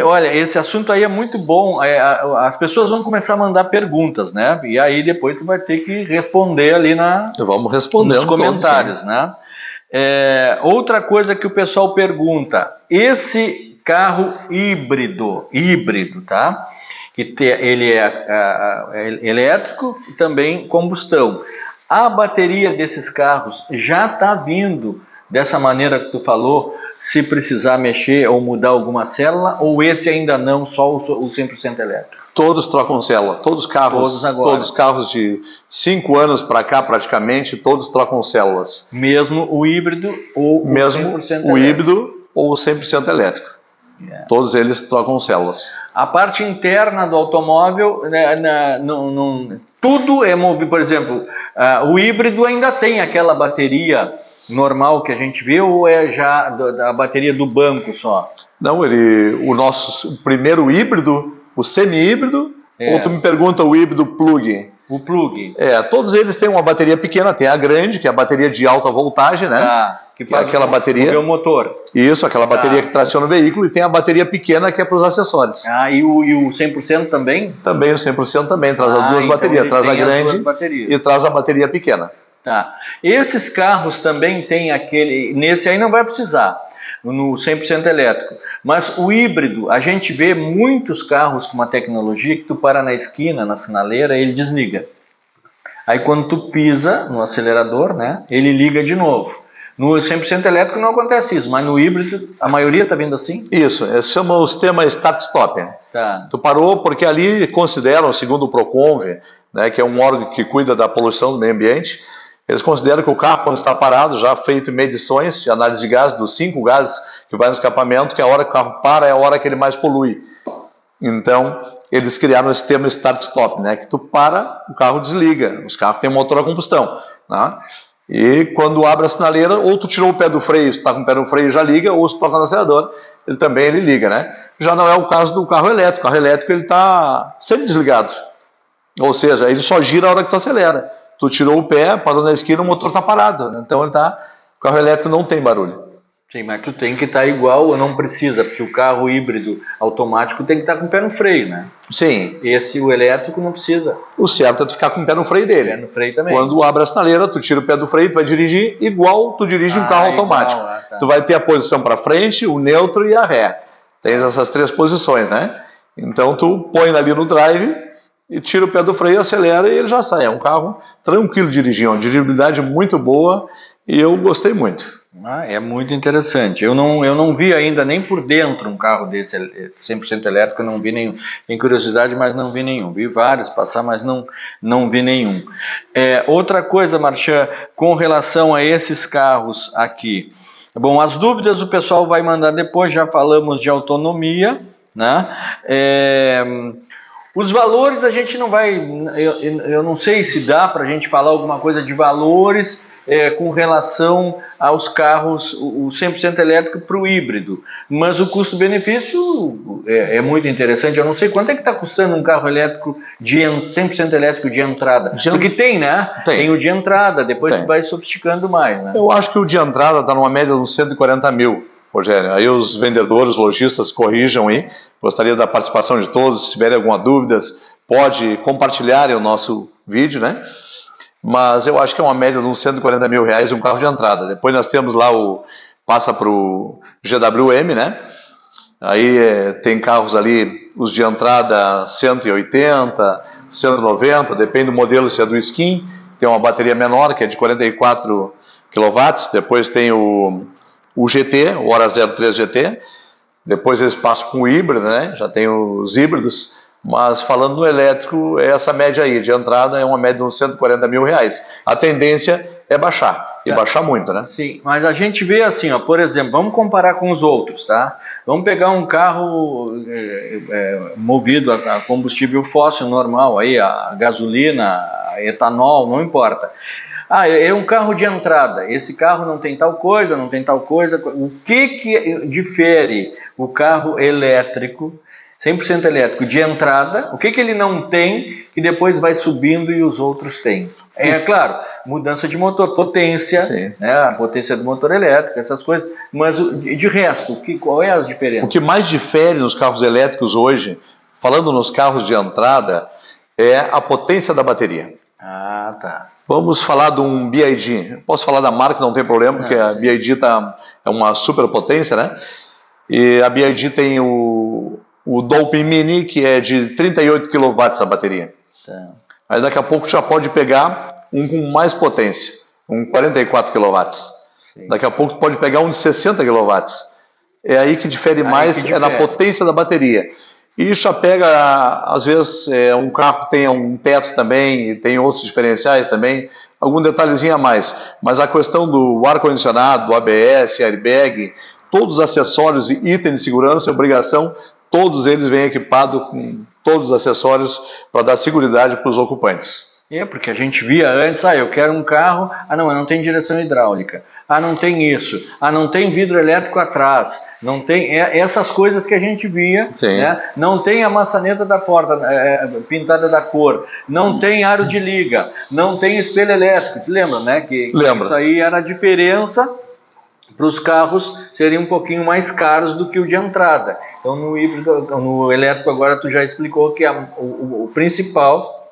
Olha, esse assunto aí é muito bom. As pessoas vão começar a mandar perguntas, né? E aí depois tu vai ter que responder ali Vamos responder nos comentários, todos, né? Outra coisa que o pessoal pergunta: esse carro híbrido, tá? Ele é elétrico e também combustão. A bateria desses carros já está vindo dessa maneira que tu falou, se precisar mexer ou mudar alguma célula, ou esse ainda não, só o 100% elétrico? Todos trocam célula, todos os carros de 5 anos para cá praticamente, todos trocam células. Mesmo o híbrido ou mesmo o 100% elétrico. Híbrido ou o 100% elétrico. Yeah. Todos eles trocam células. A parte interna do automóvel, tudo é movido. Por exemplo, o híbrido ainda tem aquela bateria normal que a gente vê, ou é já da bateria do banco só? Não, o nosso primeiro híbrido, o semi-híbrido, ou tu me pergunta o híbrido plug? O plug. Todos eles têm uma bateria pequena, tem a grande, que é a bateria de alta voltagem, né? Que faz aquela bateria. O motor. Isso, aquela bateria que traciona o veículo, e tem a bateria pequena que é para os acessórios. E o 100% também? Também, o 100% também, traz as duas baterias, traz a grande e traz a bateria pequena. Tá. Esses carros também tem aquele, nesse aí não vai precisar, no 100% elétrico, mas o híbrido, a gente vê muitos carros com uma tecnologia que tu para na esquina, na sinaleira, ele desliga. Aí quando tu pisa no acelerador, né, ele liga de novo. No 100% elétrico não acontece isso, mas no híbrido a maioria está vindo assim? Isso, chama o sistema start-stop. Tá. Tu parou porque ali consideram, segundo o Proconv, né, que é um órgão que cuida da poluição do meio ambiente, eles consideram que o carro, quando está parado, já feito medições de análise de gases, dos 5 gases que vai no escapamento, que a hora que o carro para é a hora que ele mais polui. Então, eles criaram o sistema start-stop, né, que tu para, o carro desliga. Os carros têm motor a combustão, né? E quando abre a sinaleira, ou tu tirou o pé do freio, se está com o pé no freio já liga, ou se toca no acelerador, ele liga, né? Já não é o caso do carro elétrico. O carro elétrico ele está sempre desligado. Ou seja, ele só gira a hora que tu acelera. Tu tirou o pé, parou na esquina, o motor está parado. Então o carro elétrico não tem barulho. Sim, mas tu tem que estar igual ou não precisa, porque o carro híbrido automático tem que estar com o pé no freio, né? Sim. O elétrico não precisa. O certo é tu ficar com o pé no freio dele. Pé no freio também. Quando abre a sinaleira, tu tira o pé do freio, tu vai dirigir igual tu dirige um carro automático. Tá. Tu vai ter a posição para frente, o neutro e a ré. Tens essas 3 posições, né? Então tu põe ali no drive e tira o pé do freio, acelera e ele já sai. É um carro tranquilo de dirigir, uma dirigibilidade muito boa e eu gostei muito. É muito interessante. Eu não vi ainda nem por dentro um carro desse 100% elétrico, eu não vi nenhum. Tenho curiosidade, mas não vi nenhum. Vi vários passar, mas não vi nenhum. Outra coisa, Marchand, com relação a esses carros aqui. Bom, as dúvidas o pessoal vai mandar depois, já falamos de autonomia, né? Os valores a gente não vai, eu não sei se dá para a gente falar alguma coisa de valores com relação aos carros, o 100% elétrico para o híbrido, mas o custo-benefício é muito interessante. Eu não sei quanto é que está custando um carro elétrico 100% elétrico de entrada, porque tem, né? Tem o de entrada, depois vai sofisticando mais, né? Eu acho que o de entrada está numa média de uns 140 mil, Rogério. Aí os vendedores, lojistas corrijam aí. Gostaria da participação de todos. Se tiverem alguma dúvida, pode compartilhar o nosso vídeo, né? Mas eu acho que é uma média de uns 140 mil reais um carro de entrada. Depois nós temos lá passa para o GWM, né? Aí tem carros ali, os de entrada 180, 190, depende do modelo, se é do Skin, tem uma bateria menor, que é de 44 kW. Depois tem o GT, o Hora 03 GT. Depois eles passam com o híbrido, né? Já tem os híbridos. Mas falando no elétrico, essa média aí de entrada é uma média de uns 140 mil reais. A tendência é baixar, e baixar muito, né? Sim, mas a gente vê assim, ó, por exemplo, vamos comparar com os outros, tá? Vamos pegar um carro movido a combustível fóssil normal, aí, a gasolina, a etanol, não importa. É um carro de entrada, esse carro não tem tal coisa, não tem tal coisa. O que difere o carro elétrico, 100% elétrico de entrada, o que ele não tem que depois vai subindo e os outros têm? Claro, mudança de motor, potência, né, a potência do motor elétrico, essas coisas, mas de resto, qual é a diferença? O que mais difere nos carros elétricos hoje, falando nos carros de entrada, é a potência da bateria. Tá. Vamos falar de um BYD. Posso falar da marca, não tem problema, porque a BYD é uma super potência, né? E a BYD tem o Dolphin Mini, que é de 38 kW a bateria. Tá. Aí daqui a pouco já pode pegar um com mais potência, um 44 kW. Sim. Daqui a pouco pode pegar um de 60 kW. É aí que difere mais, é na potência da bateria. E já pega, às vezes, um carro que tenha um teto também, e tem outros diferenciais também, algum detalhezinho a mais. Mas a questão do ar-condicionado, do ABS, airbag, todos os acessórios e itens de segurança e obrigação, todos eles vêm equipados com todos os acessórios para dar segurança para os ocupantes. Porque a gente via antes, eu quero um carro, não, mas não tem direção hidráulica, não tem isso, não tem vidro elétrico atrás, não tem essas coisas que a gente via, né? Não tem a maçaneta da porta pintada da cor, não tem aro de liga, não tem espelho elétrico, te lembra, né? Que isso aí era a diferença para os carros serem um pouquinho mais caros do que o de entrada. Então no elétrico agora tu já explicou que o principal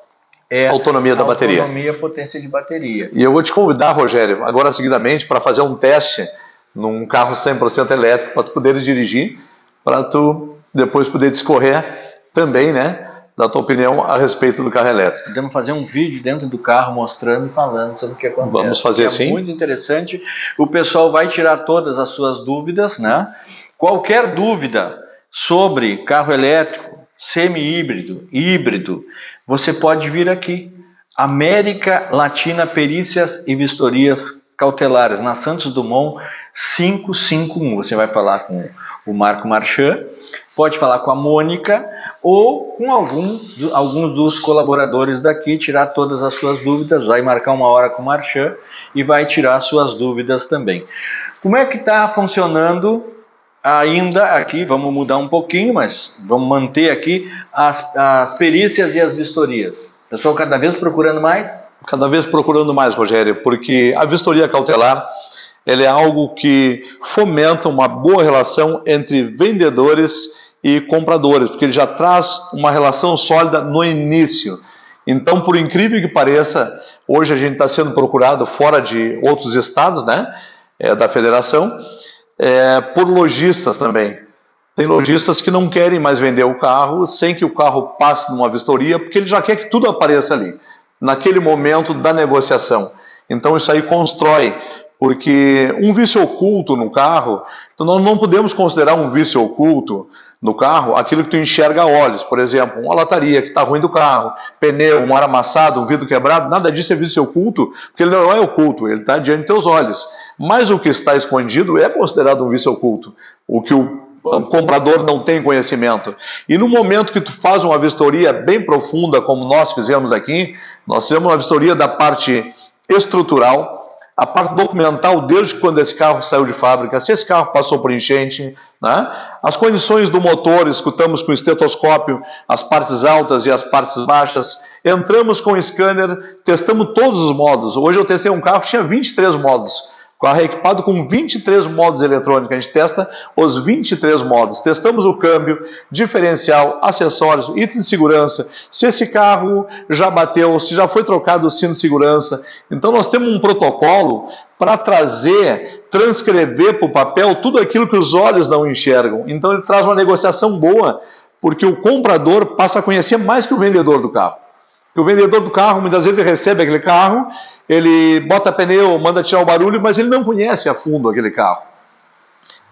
é a autonomia da bateria. Autonomia, potência de bateria. E eu vou te convidar, Rogério, agora seguidamente, para fazer um teste num carro 100% elétrico, para tu poderes dirigir, para tu depois poder discorrer também, né, da tua opinião a respeito do carro elétrico. Podemos fazer um vídeo dentro do carro mostrando e falando sobre o que acontece. Vamos fazer assim. É muito interessante. O pessoal vai tirar todas as suas dúvidas, né? Qualquer dúvida sobre carro elétrico, semi-híbrido, híbrido, você pode vir aqui. América Latina Perícias e Vistorias Cautelares, na Santos Dumont 551. Você vai falar com o Marco Marchand, pode falar com a Mônica ou com alguns dos colaboradores daqui, tirar todas as suas dúvidas, vai marcar uma hora com o Marchand e vai tirar suas dúvidas também. Como é que está funcionando ainda aqui? Vamos mudar um pouquinho, mas vamos manter aqui as perícias e as vistorias. Pessoal cada vez procurando mais? Cada vez procurando mais, Rogério, porque a vistoria cautelar ela é algo que fomenta uma boa relação entre vendedores e compradores, porque ele já traz uma relação sólida no início. Então, por incrível que pareça, hoje a gente está sendo procurado fora de outros estados, né, da federação, por lojistas também. Tem lojistas que não querem mais vender o carro sem que o carro passe numa vistoria, porque ele já quer que tudo apareça ali, naquele momento da negociação. Então isso aí constrói porque um vício oculto no carro, então nós não podemos considerar um vício oculto no carro aquilo que tu enxerga a olhos, por exemplo, uma lataria que está ruim do carro, pneu, um ar amassado, um vidro quebrado, nada disso é vício oculto, porque ele não é oculto, ele está diante de teus olhos. Mas o que está escondido é considerado um vício oculto, o que o comprador não tem conhecimento. E no momento que tu faz uma vistoria bem profunda, como nós fizemos aqui, nós fizemos uma vistoria da parte estrutural, a parte documental, desde quando esse carro saiu de fábrica, se esse carro passou por enchente, né? As condições do motor, escutamos com estetoscópio as partes altas e as partes baixas, entramos com o scanner, testamos todos os modos. Hoje eu testei um carro que tinha 23 modos. O carro é equipado com 23 modos eletrônicos, a gente testa os 23 modos. Testamos o câmbio, diferencial, acessórios, item de segurança, se esse carro já bateu, se já foi trocado o sino de segurança. Então nós temos um protocolo para transcrever para o papel tudo aquilo que os olhos não enxergam. Então ele traz uma negociação boa, porque o comprador passa a conhecer mais que o vendedor do carro. Porque o vendedor do carro, muitas vezes ele recebe aquele carro, ele bota pneu, manda tirar o barulho, mas ele não conhece a fundo aquele carro.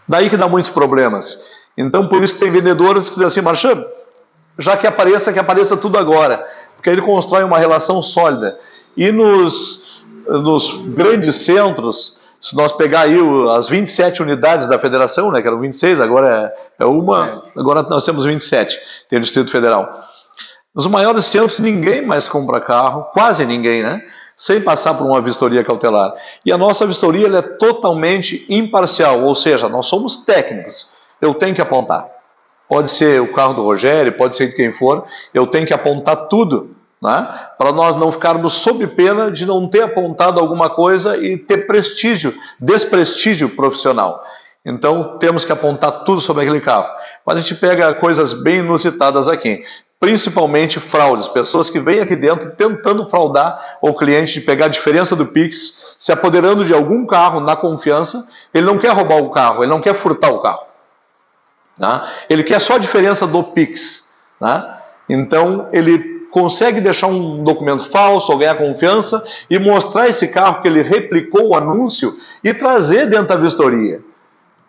Daí que dá muitos problemas. Então, por isso que tem vendedores que dizem assim, Marchand, já que apareça tudo agora. Porque aí ele constrói uma relação sólida. E nos grandes centros, se nós pegar aí as 27 unidades da federação, né, que eram 26, agora é uma, agora nós temos 27, tem o Distrito Federal. Nos maiores centros, ninguém mais compra carro, quase ninguém, né? Sem passar por uma vistoria cautelar. E a nossa vistoria ela é totalmente imparcial, ou seja, nós somos técnicos. Eu tenho que apontar. Pode ser o carro do Rogério, pode ser de quem for, eu tenho que apontar tudo, né? Para nós não ficarmos sob pena de não ter apontado alguma coisa e ter desprestígio profissional. Então, temos que apontar tudo sobre aquele carro. Mas a gente pega coisas bem inusitadas aqui. Principalmente fraudes, pessoas que vêm aqui dentro tentando fraudar o cliente, de pegar a diferença do Pix, se apoderando de algum carro na confiança. Ele não quer roubar o carro, ele não quer furtar o carro, né? Ele quer só a diferença do Pix, né? Então ele consegue deixar um documento falso ou ganhar confiança e mostrar esse carro que ele replicou o anúncio e trazer dentro da vistoria,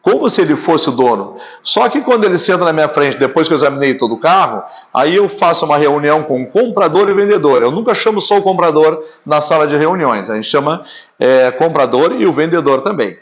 como se ele fosse o dono. Só que quando ele senta na minha frente, depois que eu examinei todo o carro, aí eu faço uma reunião com o comprador e o vendedor. Eu nunca chamo só o comprador na sala de reuniões, a gente chama comprador e o vendedor também.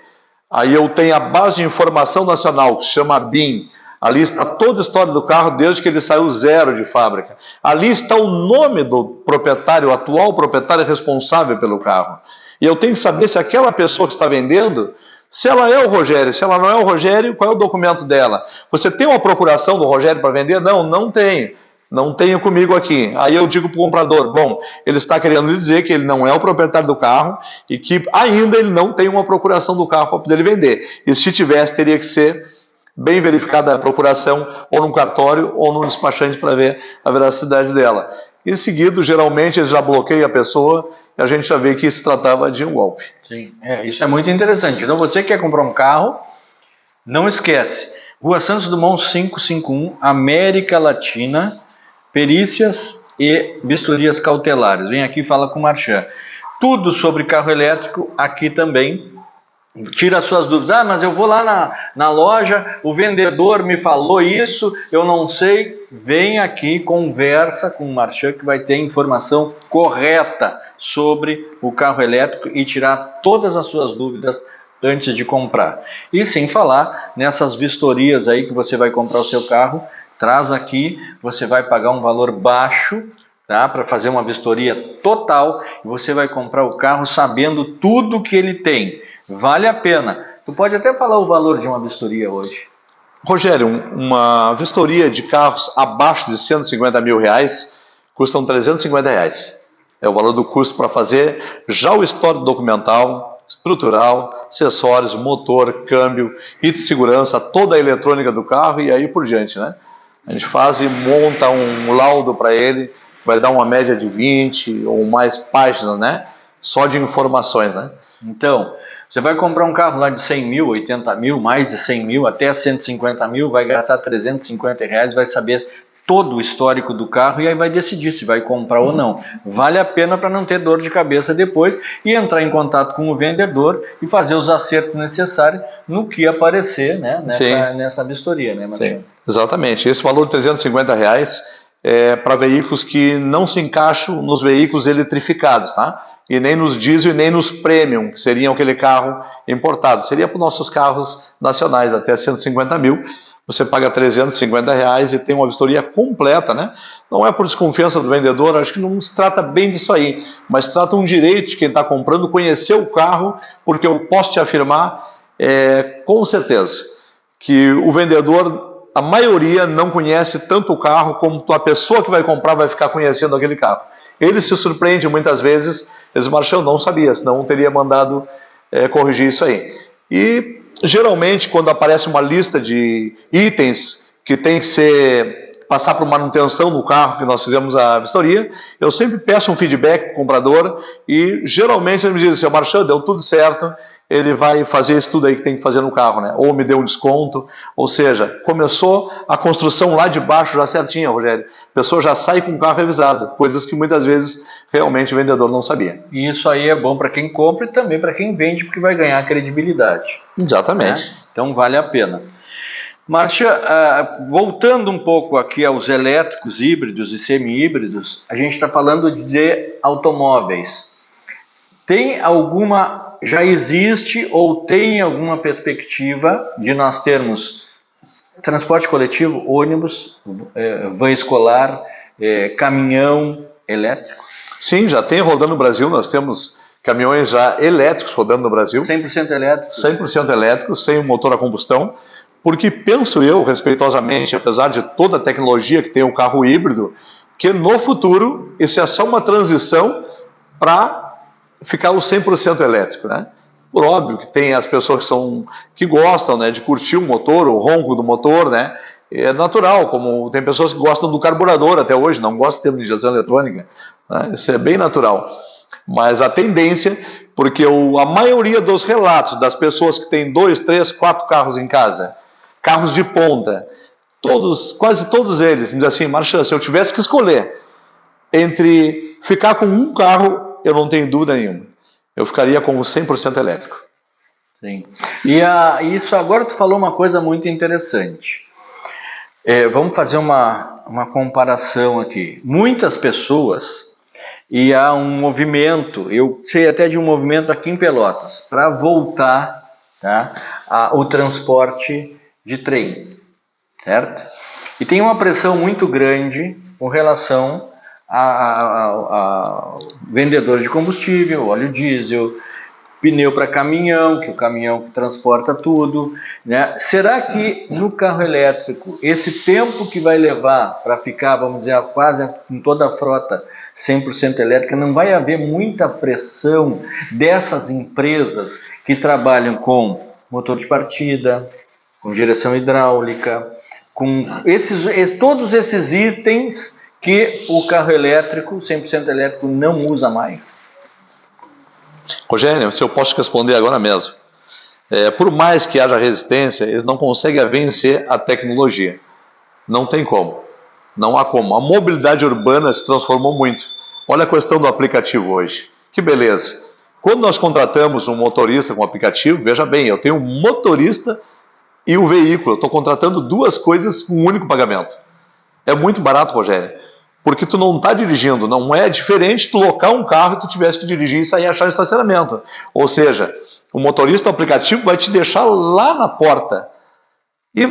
Aí eu tenho a base de informação nacional, que se chama BIM. Ali está toda a história do carro, desde que ele saiu zero de fábrica. Ali está o nome do proprietário, o atual proprietário responsável pelo carro. E eu tenho que saber se aquela pessoa que está vendendo, se ela é o Rogério, se ela não é o Rogério, qual é o documento dela? Você tem uma procuração do Rogério para vender? Não, não tenho. Não tenho comigo aqui. Aí eu digo para o comprador, bom, ele está querendo lhe dizer que ele não é o proprietário do carro e que ainda ele não tem uma procuração do carro para poder vender. E se tivesse, teria que ser bem verificada a procuração ou num cartório ou num despachante para ver a veracidade dela. Em seguida, geralmente, eles já bloqueiam a pessoa e a gente já vê que se tratava de um golpe. Sim, isso é muito interessante. Então, você que quer comprar um carro, não esquece. Rua Santos Dumont 551, América Latina, perícias e vistorias cautelares. Vem aqui e fala com o Marchand. Tudo sobre carro elétrico aqui também. Tira as suas dúvidas. Ah, mas eu vou lá na loja, o vendedor me falou isso, eu não sei. Vem aqui, conversa com o Marchand que vai ter informação correta sobre o carro elétrico e tirar todas as suas dúvidas antes de comprar. E sem falar nessas vistorias aí que você vai comprar o seu carro, traz aqui, você vai pagar um valor baixo, tá, para fazer uma vistoria total e você vai comprar o carro sabendo tudo que ele tem. Vale a pena. Tu pode até falar o valor de uma vistoria hoje. Rogério, uma vistoria de carros abaixo de 150 mil reais custam 350 reais. É o valor do custo para fazer já o histórico documental, estrutural, acessórios, motor, câmbio, item de segurança, toda a eletrônica do carro e aí por diante, né? A gente faz e monta um laudo para ele, vai dar uma média de 20 ou mais páginas, né? Só de informações, né? Então, você vai comprar um carro lá de 100 mil, 80 mil, mais de 100 mil, até 150 mil, vai gastar 350 reais, vai saber todo o histórico do carro e aí vai decidir se vai comprar ou não. Vale a pena para não ter dor de cabeça depois e entrar em contato com o vendedor e fazer os acertos necessários no que aparecer, né, nessa vistoria, né, Marcelo? Sim, exatamente. Esse valor de R$350 é para veículos que não se encaixam nos veículos eletrificados, tá? E nem nos diesel e nem nos premium, que seriam aquele carro importado. Seria para os nossos carros nacionais, até 150 mil. Você paga R$350 e tem uma vistoria completa, né? Não é por desconfiança do vendedor, acho que não se trata bem disso aí, mas trata um direito de quem está comprando conhecer o carro, porque eu posso te afirmar, com certeza, que o vendedor, a maioria, não conhece tanto o carro como a pessoa que vai comprar vai ficar conhecendo aquele carro. Ele se surpreende muitas vezes, diz, Marcelo, não sabia, senão não teria mandado corrigir isso aí. E geralmente, quando aparece uma lista de itens que tem que passar por manutenção no carro, que nós fizemos a vistoria, eu sempre peço um feedback para o comprador e geralmente ele me diz assim, Marcelo, deu tudo certo, ele vai fazer isso tudo aí que tem que fazer no carro, né? Ou me deu um desconto, ou seja, começou a construção lá de baixo já certinha, Rogério. A pessoa já sai com o carro revisado, coisas que muitas vezes realmente o vendedor não sabia. E isso aí é bom para quem compra e também para quem vende, porque vai ganhar credibilidade. Exatamente. Né? Então vale a pena. Márcia, voltando um pouco aqui aos elétricos, híbridos e semi-híbridos, a gente está falando de automóveis. Já existe ou tem alguma perspectiva de nós termos transporte coletivo, ônibus, van escolar, caminhão elétrico? Sim, já tem rodando no Brasil, nós temos caminhões já elétricos rodando no Brasil. 100% elétricos? 100% elétricos, sem motor a combustão, porque penso eu, respeitosamente, apesar de toda a tecnologia que tem o carro híbrido, que no futuro isso é só uma transição para ficar o 100% elétrico, né? Por óbvio que tem as pessoas que gostam, né, de curtir o motor, o ronco do motor, né? É natural, como tem pessoas que gostam do carburador até hoje, não gostam de injeção eletrônica, né? Isso é bem natural. Mas a tendência, porque a maioria dos relatos das pessoas que têm 2, 3, 4 carros em casa, carros de ponta, quase todos eles me dizem assim, Marcelo, se eu tivesse que escolher entre ficar com um carro, eu não tenho dúvida nenhuma. Eu ficaria com o 100% elétrico. Sim. E isso agora tu falou uma coisa muito interessante. Vamos fazer uma comparação aqui. Muitas pessoas, e há um movimento, eu sei até de um movimento aqui em Pelotas, para voltar, tá, o transporte de trem, certo? E tem uma pressão muito grande com relação a vendedor de combustível, óleo diesel, pneu para caminhão, que o caminhão transporta tudo, né? Será que no carro elétrico, esse tempo que vai levar para ficar, vamos dizer, quase em toda a frota 100% elétrica, não vai haver muita pressão dessas empresas que trabalham com motor de partida, com direção hidráulica, com todos esses itens que o carro elétrico, 100% elétrico, não usa mais? Rogério, se eu posso responder agora mesmo. Por mais que haja resistência, eles não conseguem vencer a tecnologia. Não tem como. Não há como. A mobilidade urbana se transformou muito. Olha a questão do aplicativo hoje. Que beleza. Quando nós contratamos um motorista com aplicativo, veja bem, eu tenho um motorista e o veículo. Eu estou contratando duas coisas com um único pagamento. É muito barato, Rogério. Porque tu não está dirigindo, não é diferente tu locar um carro e tu tivesse que dirigir e sair e achar estacionamento. Ou seja, o motorista do aplicativo vai te deixar lá na porta. E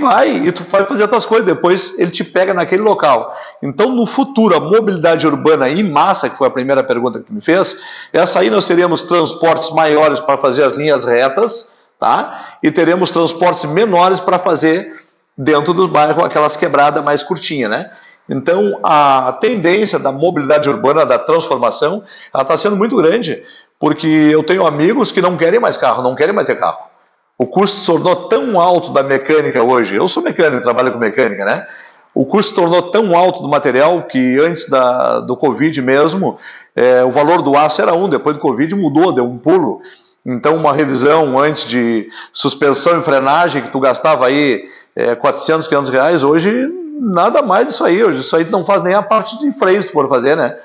tu vai fazer as tuas coisas, depois ele te pega naquele local. Então, no futuro, a mobilidade urbana em massa, que foi a primeira pergunta que me fez, essa aí nós teríamos transportes maiores para fazer as linhas retas, tá? E teremos transportes menores para fazer dentro do bairro aquelas quebradas mais curtinhas, né? Então, a tendência da mobilidade urbana, da transformação, ela está sendo muito grande, porque eu tenho amigos que não querem mais carro, não querem mais ter carro. O custo se tornou tão alto da mecânica hoje, eu sou mecânico, trabalho com mecânica, né? O custo se tornou tão alto do material que antes do Covid mesmo, o valor do aço era depois do Covid mudou, deu um pulo. Então, uma revisão antes de suspensão e frenagem, que tu gastava aí R$400, R$500, hoje nada mais disso aí. Hoje isso aí não faz nem a parte de freio se for fazer, né?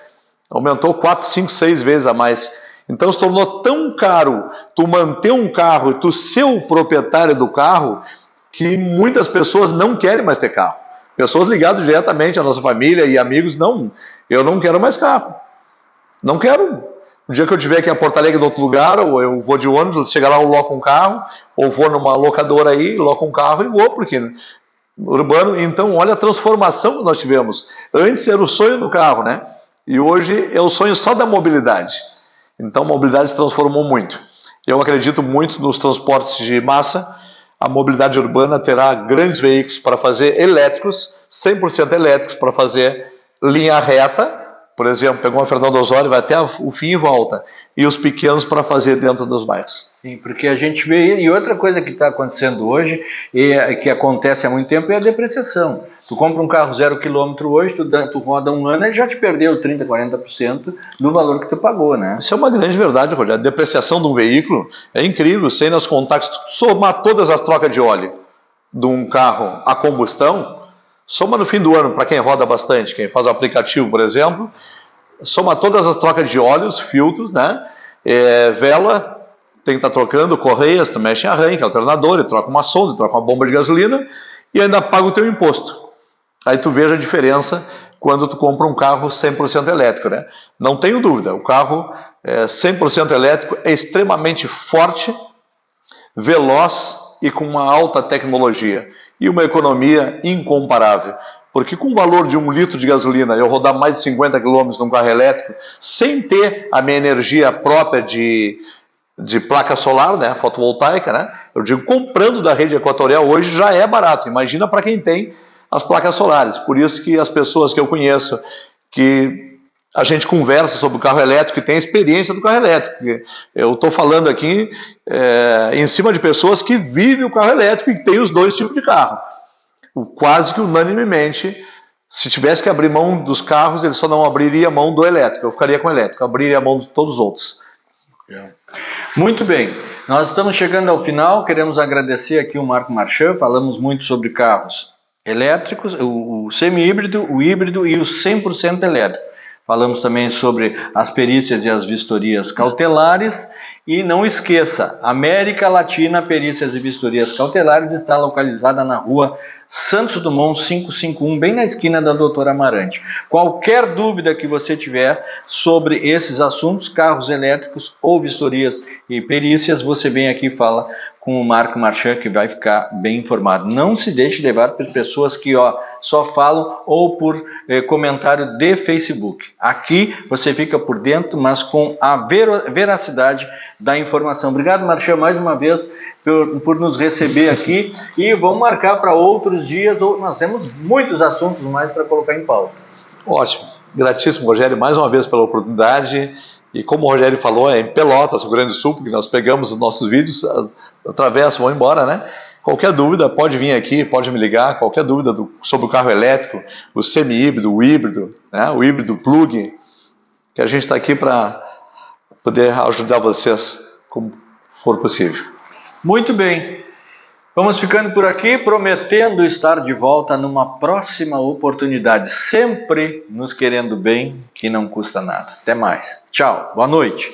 Aumentou 4, 5, 6 vezes a mais. Então se tornou tão caro tu manter um carro e tu ser o proprietário do carro que muitas pessoas não querem mais ter carro. Pessoas ligadas diretamente à nossa família e amigos, não, eu não quero mais carro. Não quero. O dia que eu tiver aqui em Porto Alegre, em outro lugar, ou eu vou de ônibus, chegar lá eu loco um carro, ou vou numa locadora aí, loco um carro e vou, porque urbano. Então, olha a transformação que nós tivemos. Antes era o sonho do carro, né? E hoje é o sonho só da mobilidade. Então, a mobilidade se transformou muito. Eu acredito muito nos transportes de massa. A mobilidade urbana terá grandes veículos para fazer elétricos, 100% elétricos, para fazer linha reta. Por exemplo, pegou uma Fernando Osório, vai até o fim e volta. E os pequenos para fazer dentro dos bairros. Sim, porque a gente vê... E outra coisa que está acontecendo hoje, e que acontece há muito tempo, é a depreciação. Tu compra um carro 0 km hoje, tu roda um ano e já te perdeu 30%, 40% do valor que tu pagou, né? Isso é uma grande verdade, Rogério. A depreciação de um veículo é incrível. Sem nas contas, somar todas as trocas de óleo de um carro a combustão, soma no fim do ano, para quem roda bastante, quem faz o aplicativo, por exemplo, soma todas as trocas de óleos, filtros, né? Vela, tem que estar trocando, correias, tu mexe em arranque, alternador, troca uma sonda, troca uma bomba de gasolina e ainda paga o teu imposto. Aí tu veja a diferença quando tu compra um carro 100% elétrico, né? Não tenho dúvida, o carro 100% elétrico é extremamente forte, veloz e com uma alta tecnologia e uma economia incomparável. Porque com o valor de 1 litro de gasolina, eu rodar mais de 50 km num carro elétrico, sem ter a minha energia própria de placa solar, né, fotovoltaica, né? Eu digo, comprando da rede equatorial hoje já é barato. Imagina para quem tem as placas solares. Por isso que as pessoas que eu conheço, que a gente conversa sobre o carro elétrico e tem a experiência do carro elétrico. Eu estou falando aqui em cima de pessoas que vivem o carro elétrico e têm os dois tipos de carro. Quase que unanimemente, se tivesse que abrir mão dos carros, ele só não abriria mão do elétrico. Eu ficaria com o elétrico, abriria mão de todos os outros. Muito bem, nós estamos chegando ao final, queremos agradecer aqui o Marco Marchand, falamos muito sobre carros elétricos, o semi-híbrido, o híbrido e o 100% elétrico. Falamos também sobre as perícias e as vistorias cautelares. E não esqueça, América Latina Perícias e Vistorias Cautelares está localizada na rua Santos Dumont 551, bem na esquina da Doutora Amarante. Qualquer dúvida que você tiver sobre esses assuntos, carros elétricos ou vistorias e perícias, você vem aqui e fala com o Marco Marchand, que vai ficar bem informado. Não se deixe levar por pessoas que só falam ou por comentário de Facebook. Aqui você fica por dentro, mas com a veracidade da informação. Obrigado, Marchand, mais uma vez por nos receber aqui e vamos marcar para outros dias. Nós temos muitos assuntos mais para colocar em pauta. Ótimo. Gratíssimo, Rogério, mais uma vez pela oportunidade. E como o Rogério falou, é em Pelotas, Rio Grande do Sul, porque nós pegamos os nossos vídeos, atravessam, vão embora, né? Qualquer dúvida pode vir aqui, pode me ligar. Qualquer dúvida sobre o carro elétrico, o semi-híbrido, o híbrido, né? O híbrido plug, que a gente está aqui para poder ajudar vocês como for possível. Muito bem. Vamos ficando por aqui, prometendo estar de volta numa próxima oportunidade, sempre nos querendo bem, que não custa nada. Até mais. Tchau, boa noite.